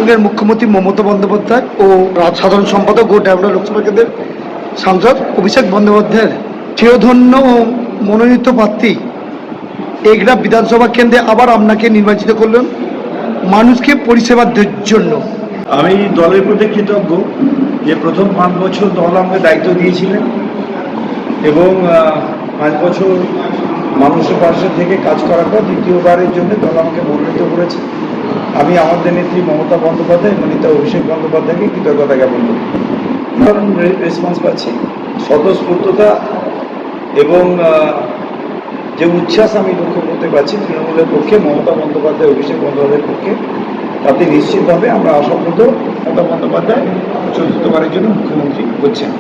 পশ্চিমবঙ্গের মুখ্যমন্ত্রী মমতা বন্দ্যোপাধ্যায় ও সাধারণ সম্পাদক ও ডেমরা লোকসভা কেন্দ্রের সাংসদ অভিষেক বন্দ্যোপাধ্যায়ের চিরধন্য ও মনোনীত প্রার্থী এগরা বিধানসভা কেন্দ্রে আবার আপনাকে নির্বাচিত করলেন মানুষকে পরিষেবার জন্য। আমি দলের প্রতি কৃতজ্ঞ যে প্রথম 5 বছর দল আমাকে দায়িত্ব দিয়েছিলেন এবং 5 বছর মানুষের পাশে থেকে কাজ করার পর দ্বিতীয়বারের জন্য দল আমাকে মনোনীত করেছে। আমি আমাদের নেত্রী মমতা বন্দ্যোপাধ্যায় এবং নেতা অভিষেক বন্দ্যোপাধ্যায়কে কৃতজ্ঞতা জ্ঞাপন করি। কারণ রেসপন্স পাচ্ছি, স্বতঃস্ফূর্ততা এবং যে উচ্ছ্বাস আমি লক্ষ্য করতে পারছি তৃণমূলের পক্ষে, মমতা বন্দ্যোপাধ্যায় অভিষেক বন্দ্যোপাধ্যায়ের পক্ষে, তাতে নিশ্চিতভাবে আমরা আশাপ্রদ মমতা বন্দ্যোপাধ্যায় চতুর্থবারের জন্য মুখ্যমন্ত্রী হচ্ছেন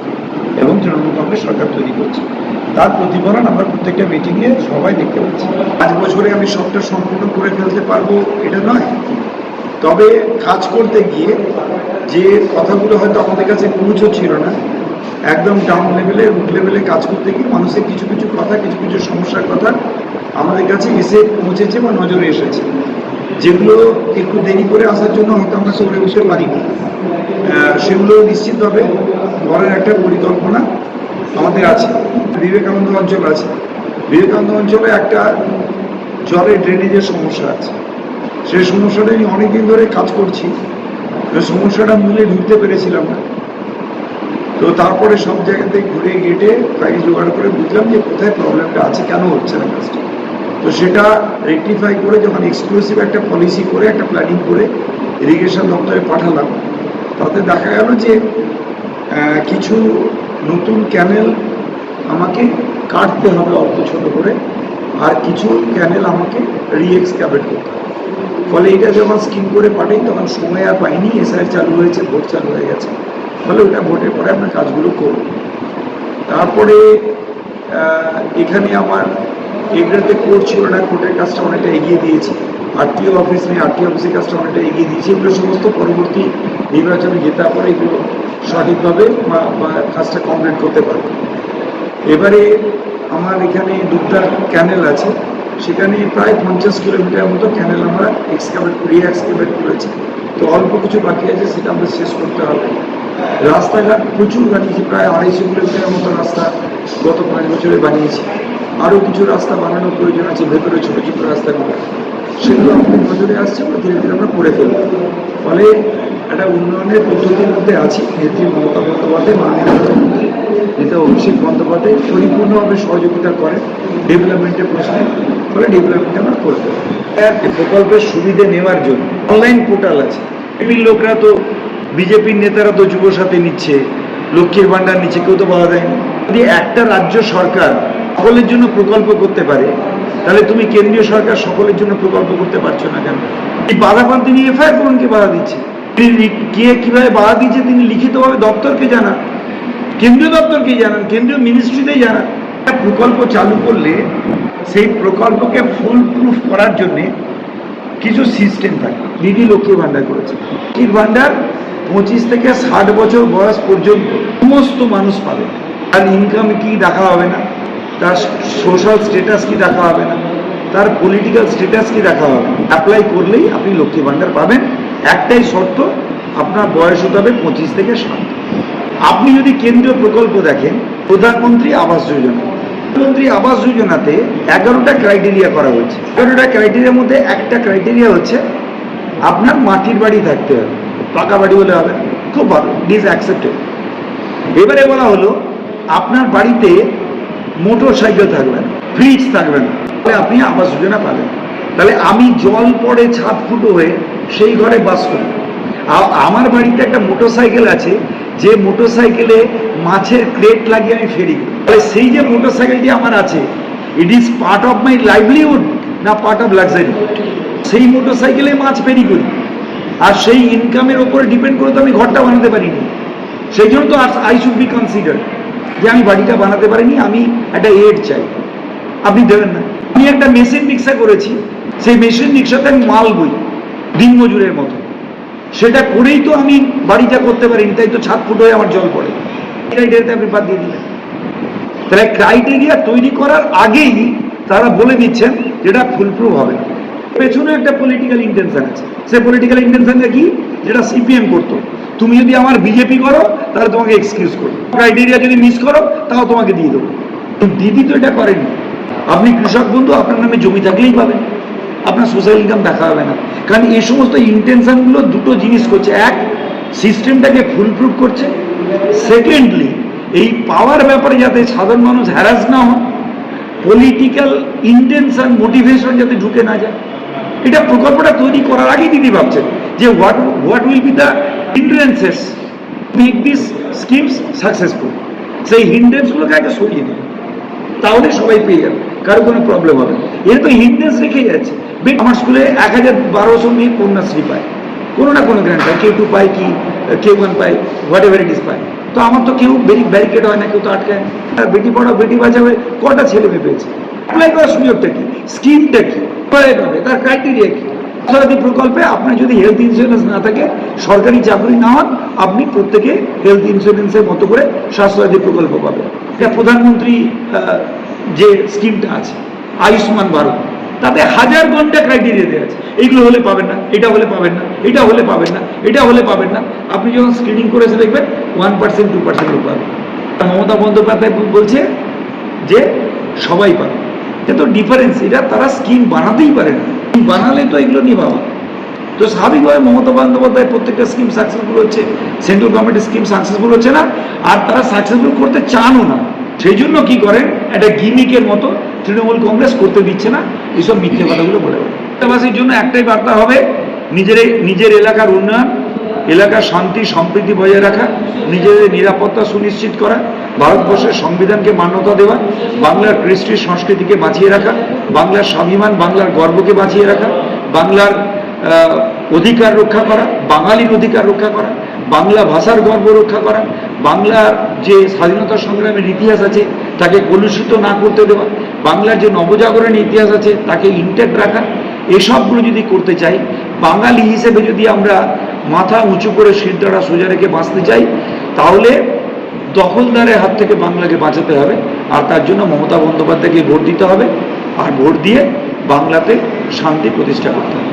এবং তৃণমূল কংগ্রেস সরকার তৈরি করছে। তার প্রতিফলন আমরা প্রত্যেকটা মিটিংয়ে সবাই দেখতে পাচ্ছি। 5 বছরে আমি সবটা সম্পূর্ণ করে ফেলতে পারবো এটা নয়, তবে কাজ করতে গিয়ে যে কথাগুলো হয়তো আমাদের কাছে পৌঁছচ্ছিল না, একদম ডাউন লেভেলে রুট লেভেলে কাজ করতে গিয়ে মানুষের কিছু কিছু কথা, কিছু কিছু সমস্যার কথা আমাদের কাছে এসে পৌঁছেছে বা নজরে এসেছে, যেগুলো একটু দেরি করে আসার জন্য হয়তো আমরা সরে উঠতে পারিনি। সেগুলো নিশ্চিতভাবে ঘরের একটা পরিকল্পনা আমাদের আছে। বিবেকানন্দ অঞ্চল আছে, বিবেকানন্দ অঞ্চলে একটা জলের ড্রেনেজের সমস্যা আছে। সেই সমস্যাটা আমি অনেকদিন ধরে কাজ করছি, সমস্যাটা মূলে ঢুকতে পেরেছিলাম না। তো তারপরে সব জায়গাতে ঘুরে গেটে ফাইল জোগাড় করে বুঝলাম যে কোথায় প্রবলেমটা আছে, কেন হচ্ছে না কাজটা। তো সেটা রেকটিফাই করে যখন এক্সক্লুসিভ একটা পলিসি করে একটা প্ল্যানিং করে ইরিগেশন দপ্তরে পাঠালাম, তাতে দেখা গেল যে কিছু নতুন ক্যানেল আমাকে কাটতে হবে অল্প ছোট করে, আর কিছু ক্যানেল আমাকে রিএক্সক্যাভেট করতে হবে। ফলে এটা যখন স্কিম করে পাঠাই তখন সময় আর পাইনি, এসআইআর চালু হয়েছে, ভোট চালু হয়ে গেছে, ফলে ওটা ভোটের পরে আমরা কাজগুলো করব। তারপরে এখানে আমার এগুলোতে কোর্ট ছিল না, কোর্টের কাজটা অনেকটা এগিয়ে দিয়েছি। আরটিও অফিস নেই, আরটিও অফিসের কাজটা অনেকটা এগিয়ে দিয়েছি। এগুলো সমস্ত পরবর্তী নির্বাচনে জেতার পরে এগুলো সঠিকভাবে বা কাজটা কমপ্লিট করতে পারবে। এবারে আমার এখানে দুটা ক্যানেল আছে, সেখানে প্রায় 50 কিলোমিটার মতো ক্যানেল আমরা রিএক্সক্যাভেট করেছি। তো অল্প কিছু বাকি আছে, সেটা আমরা শেষ করতে হবে। রাস্তাঘাট প্রচুর বানিয়েছি, প্রায় 250 কিলোমিটার মতো রাস্তা গত 5 বছরে বানিয়েছি। আরও কিছু রাস্তা বানানোর প্রয়োজন আছে, ভেতরে ছোটো ছোটো রাস্তাগুলো, সেগুলো আমাদের নজরে আসছে, আমরা ধীরে ধীরে আমরা করে ফেলব। ফলে একটা উন্নয়নের পদ্ধতির মধ্যে আছি। নেত্রী মমতা বন্দ্যোপাধ্যায়, মাননীয় মুখ্যমন্ত্রী নেতা অভিষেক বন্দ্যোপাধ্যায় পরিপূর্ণভাবে সহযোগিতা করেন ডেভেলপমেন্টের প্রশ্নে, ফলে ডেভেলপমেন্ট আমরা করতে পারি। প্রকল্পের সুবিধে নেওয়ার জন্য অনলাইন পোর্টাল আছে। বিভিন্ন লোকরা তো, বিজেপির নেতারা তো যুব সাথে নিচ্ছে, লক্ষ্মীর ভাণ্ডার নিচ্ছে, কেউ তো বাধা দেয়নি। যদি একটা রাজ্য সরকার সকলের জন্য প্রকল্প করতে পারে, তাহলে তুমি কেন্দ্রীয় সরকার সকলের জন্য প্রকল্প করতে পারছো না কেন? এই বাধা পান, তিনি এফআইআর করুন কে বাধা দিচ্ছে, তিনি কে কিভাবে বাধা দিচ্ছে তিনি লিখিতভাবে দপ্তরকে জানান, কেন্দ্রীয় দপ্তরকে জানান, কেন্দ্রীয় মিনিস্ট্রিতেই জানান। প্রকল্প চালু করলে সেই প্রকল্পকে ফুল প্রুফ করার জন্যে কিছু সিস্টেম থাকে। দিদি লক্ষ্মীর ভাণ্ডার করেছে, লক্ষ্মীর ভাণ্ডার 25 থেকে 60 বছর বয়স পর্যন্ত সমস্ত মানুষ পাবে। তার ইনকাম কি দেখা হবে না, তার সোশ্যাল স্ট্যাটাস কি দেখা হবে না, তার পলিটিক্যাল স্ট্যাটাস কি দেখা হবে না। অ্যাপ্লাই করলেই আপনি লক্ষ্মী ভাণ্ডার পাবেন। একটাই শর্ত, আপনার বয়স হতে হবে 25 থেকে 60। আপনি যদি কেন্দ্রীয় প্রকল্প দেখেন, প্রধানমন্ত্রী আবাস যোজনা, প্রধানমন্ত্রী আবাস যোজনাতে 11টা ক্রাইটেরিয়া করা হয়েছে। 11টা ক্রাইটেরিয়ার মধ্যে একটা ক্রাইটেরিয়া হচ্ছে আপনার মাটির বাড়ি থাকতে হবে, পাকা বাড়ি হলে হবে। খুব ভালো, ইট ইজ অ্যাকসেপ্টেড। এবারে বলা হলো আপনার বাড়িতে মোটর সাইকেল থাকবে না, ফ্রিজ থাকবে না, তাহলে আপনি আবাস যোজনা পাবেন। তাহলে আমি জল পড়ে ছাদ ফুটো হয়ে সেই ঘরে বাস করি, আমার বাড়িতে একটা মোটর সাইকেল আছে, যে মোটর সাইকেলে মাছের ক্রেট লাগিয়ে আমি ফেরি। তাহলে সেই যে মোটর সাইকেলটি আমার আছে, it is part of my livelihood না পার্ট অফ লাক্সারি? সেই মোটর সাইকেলে মাছ ফেরি করি, আর সেই ইনকামের ওপরে ডিপেন্ড করে তো আমি ঘরটা বানাতে পারিনি। সেই জন্য তো আই শুড বি কনসিডার্ড যে আমি বাড়িটা বানাতে পারিনি, আমি একটা এড চাই, আপনি দেবেন না। আমি একটা মেশিন রিক্সা করেছি, সেই মেশিন রিক্সাতে আমি মাল বই দিনমজুরের মতো, সেটা করেই তো আমি বাড়িটা করতে পারিনি, তাই তো ছাদ ফুটো হয়ে আমার জল পড়ে। ক্রাইটেরিয়াতে আপনি বাদ দিয়ে দিলেন। তাহলে ক্রাইটেরিয়া তৈরি করার আগেই তারা বলে দিচ্ছেন যেটা ফুলপ্রুফ হবে। পেছনে একটা পলিটিক্যাল ইন্টেনশন আছে। সে পলিটিক্যাল ইন্টেনশনটা কি, যেটা সিপিএম করতো, তুমি যদি আমার বিজেপি করো তাহলে তোমাকে এক্সকিউজ করো, ক্রাইটেরিয়া যদি মিস করো তাও তোমাকে দিয়ে দেবো। দিদি তো এটা করেনি। আপনি কৃষক বন্ধু আপনার নামে জমি থাকলেই পাবেন, আপনার সোশ্যাল ইনকাম দেখা হবে না। কারণ এই সমস্ত ইন্টেনশনগুলো দুটো জিনিস করছে, এক সিস্টেমটাকে ফুলপ্রুফ করছে, সেকেন্ডলি এই পাওয়ার ব্যাপারে যাতে সাধারণ মানুষ হ্যারাস না হয়, পলিটিক্যাল ইন্টেনশন মোটিভেশন যাতে ঢুকে না যায়। এটা প্রকল্পটা তৈরি করার আগেই দিদি ভাবছেন যে what will be the hindrances make this schemes successful. সেই হিন্ড্রেন্সগুলোকে আগে সরিয়ে দেবে, তাহলে সবাই পেয়ে যাবে, কারো কোনো প্রবলেম হবে না। এর তো হিন্ড্রেন্স রেখেই যাচ্ছে। আমার স্কুলে 1200 মেয়ে কন্যাশ্রী পায়, কোনো না কোনো গ্র্যান্ট পায়, কেউ 2 পায়, কি কেউ 1 পায়, হোয়াট এভার ইট ইস পায়। তো আমার তো কেউ ব্যারিকেড হয় না, কেউ তো আটকায় না। বেটি পড়াও বেটি বাঁচাও কটা ছেলে মেয়ে পেয়েছে? অ্যাপ্লাই করার সুযোগটা কি, স্কিমটা কি, তার ক্রাইটেরিয়া কি? স্বাস্থ্যসাথী প্রকল্পে আপনার যদি হেলথ ইন্স্যুরেন্স না থাকে, সরকারি চাকরি না হন, আপনি প্রত্যেকে হেলথ ইন্স্যুরেন্সের মতো করে স্বাস্থ্যসাথী প্রকল্প পাবেন। এটা প্রধানমন্ত্রী যে স্কিমটা আছে আয়ুষ্মান ভারত, তাতে 1000 ঘন্টা ক্রাইটেরিয়া দেওয়া আছে। এইগুলো হলে পাবেন না, এটা হলে পাবেন না, এটা হলে পাবেন না, এটা হলে পাবেন না। আপনি যখন স্ক্রিনিং করে এসে দেখবেন 1% 2% লোক পাবেন। মমতা বন্দ্যোপাধ্যায় বলছে যে সবাই পাবে, কিন্তু ডিফারেন্স এটা, তারা স্কিম বানাতেই পারে না, বানালে তো এগুলো নিয়ে পাওয়া। তো স্বাভাবিকভাবে মমতা বন্দ্যোপাধ্যায় প্রত্যেকটা স্কিম সাকসেসফুল হচ্ছে, সেন্ট্রাল গভর্নমেন্টের স্কিম সাকসেসফুল হচ্ছে না, আর তারা সাকসেসফুল করতে চানও না। সেই জন্য কি করেন, একটা গিমিকের মতো তৃণমূল কংগ্রেস করতে দিচ্ছে না, এইসব মিথ্যে কথাগুলো বলে। এলাকাবাসীর জন্য একটাই বার্তা হবে, নিজের এলাকার উন্নয়ন, এলাকার শান্তি সম্প্রীতি বজায় রাখা, নিজেদের নিরাপত্তা সুনিশ্চিত করা, ভারতবর্ষের সংবিধানকে মান্যতা দেওয়া, বাংলার কৃষ্টি সংস্কৃতিকে বাঁচিয়ে রাখা, বাংলার স্বাভিমান বাংলার গর্বকে বাঁচিয়ে রাখা, বাংলার অধিকার রক্ষা করা, বাঙালির অধিকার রক্ষা করা, বাংলা ভাষার গর্ব রক্ষা করা, বাংলার যে স্বাধীনতা সংগ্রামের ইতিহাস আছে তাকে কলুষিত না করতে দেওয়া, বাংলার যে নবজাগরণের ইতিহাস আছে তাকে ইনট্যাক্ট রাখা। এসবগুলো যদি করতে চাই, বাঙালি হিসেবে যদি আমরা মাথা উঁচু করে শিরদাঁড়া সোজা রেখে বাঁচতে চাই, তাহলে দখলদারের হাত থেকে বাংলাকে বাঁচাতে হবে। আর তার জন্য মমতা বন্দ্যোপাধ্যায়কে ভোট দিতে হবে, আর ভোট দিয়ে বাংলাতে শান্তি প্রতিষ্ঠা করতে হবে।